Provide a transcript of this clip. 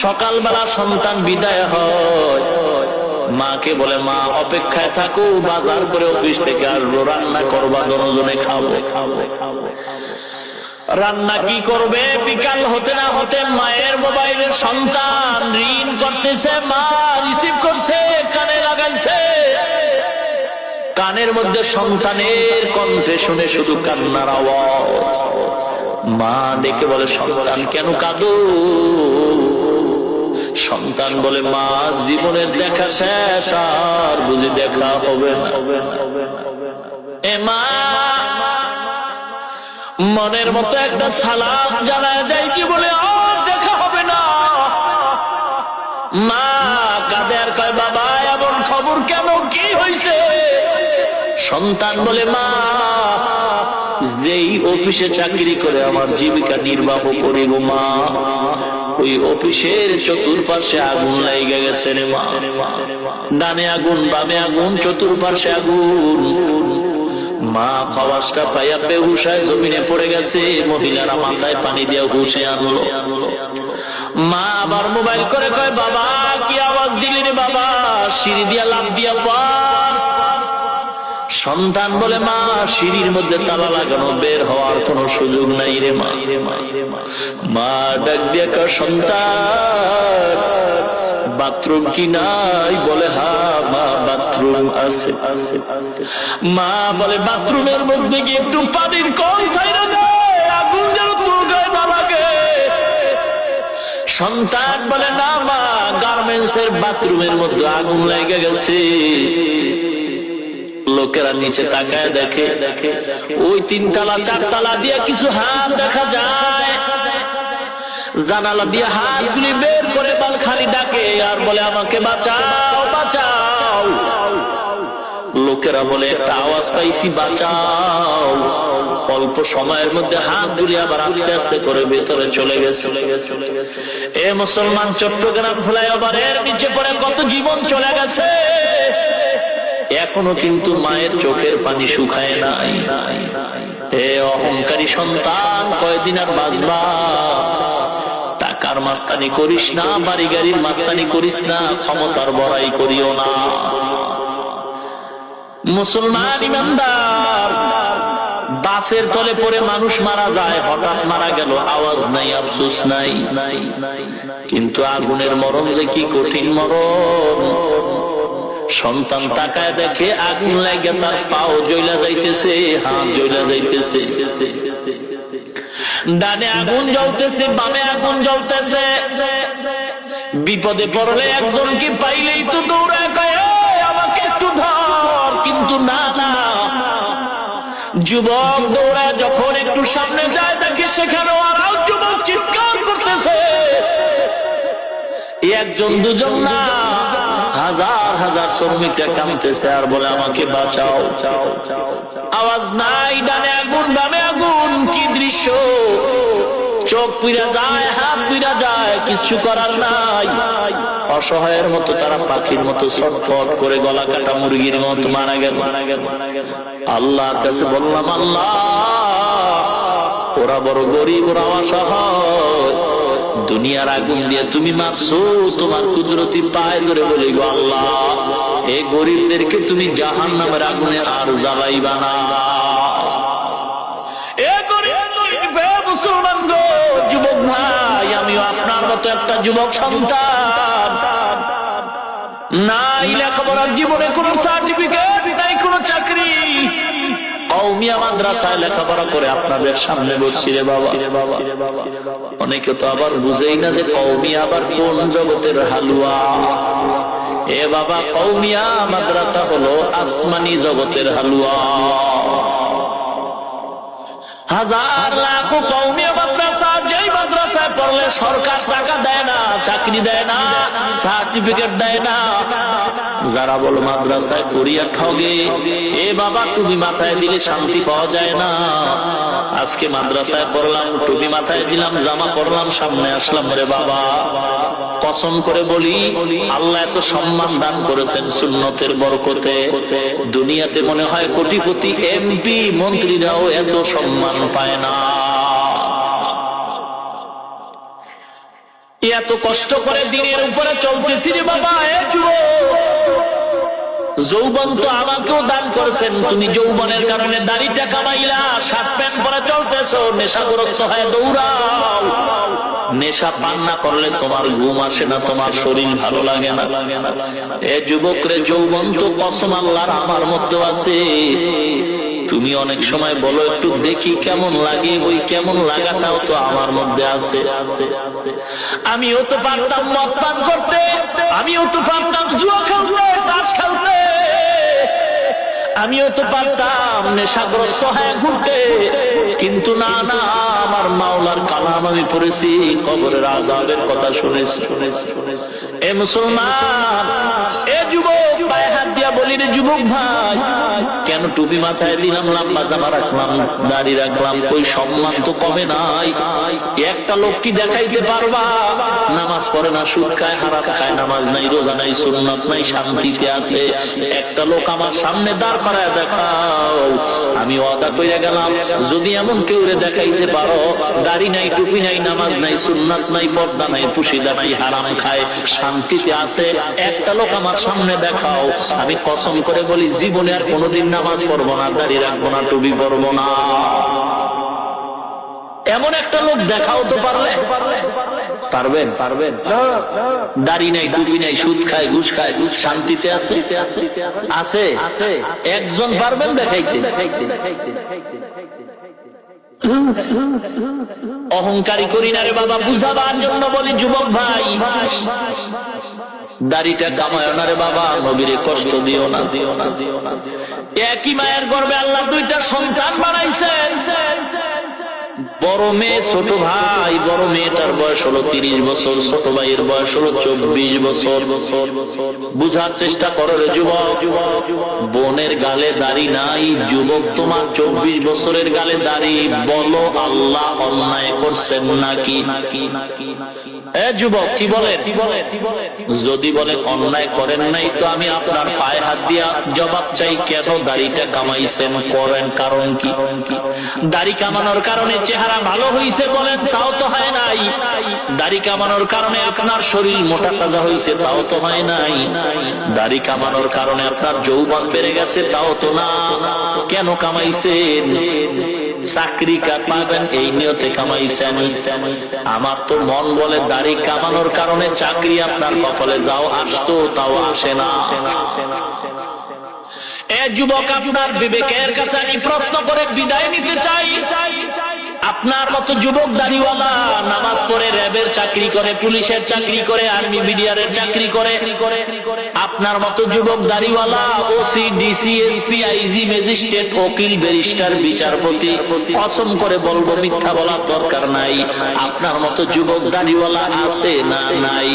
সকালবেলা সন্তান বিদায় হয়, মাকে বলে মা অপেক্ষায় থাকো, বাজার করে অফিস থেকে আসবো, রান্না করবা, দুজনে খাবো। রান্না কি করবে? বিকাল হতে না হতে মায়ের মোবাইলে সন্তান রিং করতেছে, মা রিসিভ করছে, কানে লাগাইছে, কানের মধ্যে সন্তানের কণ্ঠে শুনে শুধু কান্নার আওয়াজ। মা ডেকে বলে সন্তান কেন কাঁদো? সন্তান বলে মা জীবনের দেখা শেষ, আর বুঝি দেখা হবে না। এ মা, মনের মতো একটা সালাম জানায় যায় কি বলে আর দেখা হবে না। মা কাঁদে আর কয় বাবা এমন খবর কেন, কি হয়েছে? সন্তান বলে মা যেই অফিসে চাকরি করে আমার জীবিকা নির্বাহ করি গো মা, ওই অফিসের চতুর্পাশে আগুন লেগে গেছে রে মা। ডানে আগুন, বামে আগুন, চতুর্পাশে আগুন। মা খাওয়াজটা পাইয়া বেহুশায় জমিনে পড়ে গেছে। মহিলারা মাথায় পানি দিয়ে হুশে আনলো। মা আবার মোবাইল করে কয় বাবা কি আওয়াজ দিলি রে বাবা? সিঁড়ি দিয়া লাফ দিয়া পার। সন্তান বলে মা সিঁড়ির মধ্যে তালা লাগানো, বের হওয়ার কোন সুযোগ নাই রে মা। মা ডাক দিয়া কয় সন্তান বাথরুম কি নাই? বলে হ্যাঁ মা বাথরুম আছে। মা বলে বাথরুমের মধ্যে গিয়ে একটু পানির কল ছাইরা দে, আগুন যেন তোর গায়ে না লাগে। সন্তান বলে না মা গার্মেন্টস এর বাথরুমের মধ্যে আগুন লেগে গেছে। লোকেরা নিচে তাকায় দেখে ওই 3 তলা 4 তলা দিয়ে কিছু হাত দেখা যায়। জানালা দিয়ে হাতগুলি বের করে বালখালি ডাকে আর বলে আমাকে বাঁচাও বাঁচাও। লোকেরা বলে একটা আওয়াজ পাইছি বাঁচাও। অল্প সময়ের মধ্যে হাতগুলি আবার আস্তে আস্তে করে ভেতরে চলে গেছে। এ মুসলমান, চট্টগ্রাম ফ্লাইওভারের নিচে পড়ে কত জীবন চলে গেছে, এখনো কিন্তু মায়ের চোখের পানি শুকায় নাই। এ অহংকারী সন্তান, কয়দিন আর বাঁচবা? টাকার মাস্তানি করিস না, বাড়ি গাড়ির মাস্তানি করিস না, ক্ষমতার বড়াই করিও না। মুসলমান ইমানদার, বাসের তলে পড়ে মানুষ মারা যায়, হঠাৎ মারা গেল, আওয়াজ নাই, আফসোস নাই। কিন্তু আগুনের মরণ যে কি কঠিন মরণ। সন্তান তাকায় দেখে আগুন লাগে, তার পাও জ্বলা যাইতেছে, হাত জ্বলা যাইতেছে। ডানে আগুন জ্বলতেছে, বামে আগুন জ্বলতেছে। বিপদে পড়লে একজনকে পাইলেই তো দৌড়ায় কয় আমাকে একটু ধর, কিন্তু না না, যুবক দৌড়ায় যখন একটু সামনে যায় দেখে সেখানেও আর যুবক চিৎকার করতেছে। একজন দুজন না, হাজার হাজার শ্রমিকরা কাঁদতেছে আর বলে আমাকে বাঁচাও। আওয়াজ নাই, ডানে আগুন বামে আগুন, কি দৃশ্য! চোখ পুড়া যায়, হাত পুড়া যায়, কিছু করার নাই। অসহায়ের মতো তারা পাখির মতো ছটফট করে গলা কাটা মুরগির মতো মারা গেল। আল্লাহর কাছে বললাম আল্লাহ ওরা বড় গরিব, ওরা অসহায়, দুনিয়ার আগুন দিয়ে তুমি মারছো, তোমার কুদরতি পায়ে ধরে বলি গো আল্লাহ এই গরিবদেরকে তুমি জাহান্নামের আগুনে আর জ্বালাইবা না। মুসলমান গো, যুবক ভাই, আমিও আপনার মতো একটা যুবক সন্তান। নাই লেখাপড়ার জীবনে কোন সার্টিফিকেট নাই, কোন চাকরি। কওমিয়া মাদ্রাসায় লেখাপড়া করে আপনাদের সামনে বসছি রে বাবা। অনেকে তো আবার বুঝেই না যে কওমিয়া আবার কোন জগতের হালুয়া। এ বাবা, কওমিয়া মাদ্রাসা হলো আসমানি জগতের হালুয়া। হাজার লাখ কওমিয়া মাদ্রাসা, যেই মাদ্রাসায় পড়লে সরকার টাকা দেয় না, চাকরি দেয় না, সার্টিফিকেট দেয় না। যারা বলো মাদ্রাসায় পড়িয়া ঠগে, এ বাবা টুপি মাথায় দিলে শান্তি পাওয়া যায় না। আজকে মাদ্রাসায় পড়লাম, টুপি মাথায় দিলাম, জামা পড়লাম, সামনে আসলাম, রে বাবা কসম করে বলি আল্লাহ এত সম্মান দান করেছেন সুন্নতের বরকতে। দুনিয়াতে মনে হয় কোটিপতি এমপি মন্ত্রীরাও এত সম্মান পায় না। এত কষ্ট করে দিনের উপরে চলতেছি রে বাবা। এ যুবক, যৌবন তো আমাকেও দান করেছেন, তুমি যৌবনের কারণে দাড়িটা কামাইলা, শার্ট প্যান্ট পরে চলতেছো, নেশাগ্রস্ত হয়ে দৌড়াও। নেশা পান না করলে তোমার ঘুম আসে না, তোমার শরীর ভালো লাগে না। এ যুবক রে, যৌবন তো কসম আল্লাহর আমার মধ্যে আছে। তুমি অনেক সময় বলো একটু দেখি কেমন লাগে, ওই কেমন লাগাটাও তো আমার মধ্যে আছে। আমিও তো পারতাম মদ পান করতে, আমিও তো পারতাম জুয়া খেলতে, তাস খেলতে, আমিও তো পারতাম নেশাগ্রস্ত হয়ে ঘুরতে, কিন্তু না না, আমার মাওলার কালাম আমি পড়েছি, কবরের আযাবের কথা শুনেছি। এ মুসলমান, এ যুবক, পায়ে হাত দিয়া বলি রে যুবক ভাই, কেন টুপি মাথায় দিলাম, লম্বা জামা রাখলাম, দাড়ি রাখলাম, কই সম্মান তো কমে নাই। একটা লোক কি দেখাইতে পারবা নামাজ পড়ে না, সুদ খায়, হারাম খায়, নামাজ নাই, রোজা নাই, সুন্নাত নাই, শান্তিতে আছে? একটা লোক আমার সামনে দাঁড় করায় দেখাও, আমি ওয়াদা কইরা গেলাম, যদি এমন কেউ রে দেখাইতে পারো, দাড়ি নাই, টুপি নাই, নামাজ নাই, সুন্নাত নাই, পর্দা নাই, পুশিদা নাই, হারাম খায়, শান্তিতে আছে, একটা লোক আমার সামনে দেখাও, আমি কসম করে বলি জীবনে আর কোনোদিন নামাজ পড়বো না, দাড়ি রাখবো না, টুপি পরবো না। এমন একটা লোক দেখাও তো পারলে? পারবেন? পারবেন? দাড়ি নাই, টুপি নাই, সুদ খায়, ঘুষ খায়, শান্তিতে আছে? আছে? একজন পারবেন দেখাইতে? অহংকারী করি না রে বাবা, বুঝাবার জন্য বলি যুবক ভাই, দাড়িটা কামায় না রে বাবা, নবীরে কষ্ট দিও না। একই মায়ের গর্ভে আল্লাহ দুইটা সন্তান বানাইছেন। বড় মেয়ে ছোট ভাই, বড় মেয়েটার বয়স হলো 30 বছর, ছোট ভাইয়ের বয়স হলো 24 বছর। বুঝার চেষ্টা করো রে যুবক, বোনের গালে দাড়ি নাই, যুবক তোমার 24 বছরের গালে দাড়ি, বলো আল্লাহ অন্যায় করছেন নাকি? এ যুবক, কি বলেন? যদি বলেন অন্যায় করেন নাই, তো আমি আপনার পায়ে হাত দিয়া জবাব চাই, কেন দাড়িটা কামাইছেন? করেন, কারণ কি? দাড়ি কামানোর কারণে চেহারা ভালো হইছে বলেন, তাও তো হয় নাই। দাড়ি কামানোর কারণে আপনার শরীর মোটা তাজা হইছে, তাও তো হয় নাই। দাড়ি কামানোর কারণে আপনার যৌবন বেড়ে গেছে, তাও তো না। কেন কামাইছেন? চাকরি পাবেন এই নিয়তে কামাইছেন? আমার তো মন বলে দাড়ি কামানোর কারণে চাকরি আপনার কপালে যাও আসতো, তাও আসে না। এ যুবক, আপনার বিবেকের কাছে আমি প্রশ্ন করে বিদায় নিতে চাই। আপনার মতো যুবক দাড়িওয়ালা নামাজ পড়ে র্যাবের চাকরি করে, পুলিশের চাকরি করে, আর্মি বিডিআরের চাকরি করে, আপনার মতো যুবক দাড়িওয়ালা OC, DC, SP, IG, magistrate, উকিল, ব্যারিস্টার, বিচারপতি, কসম করে বলবো মিথ্যা বলার দরকার নাই, আপনার মতো যুবক দাড়িওয়ালা আছে না নাই?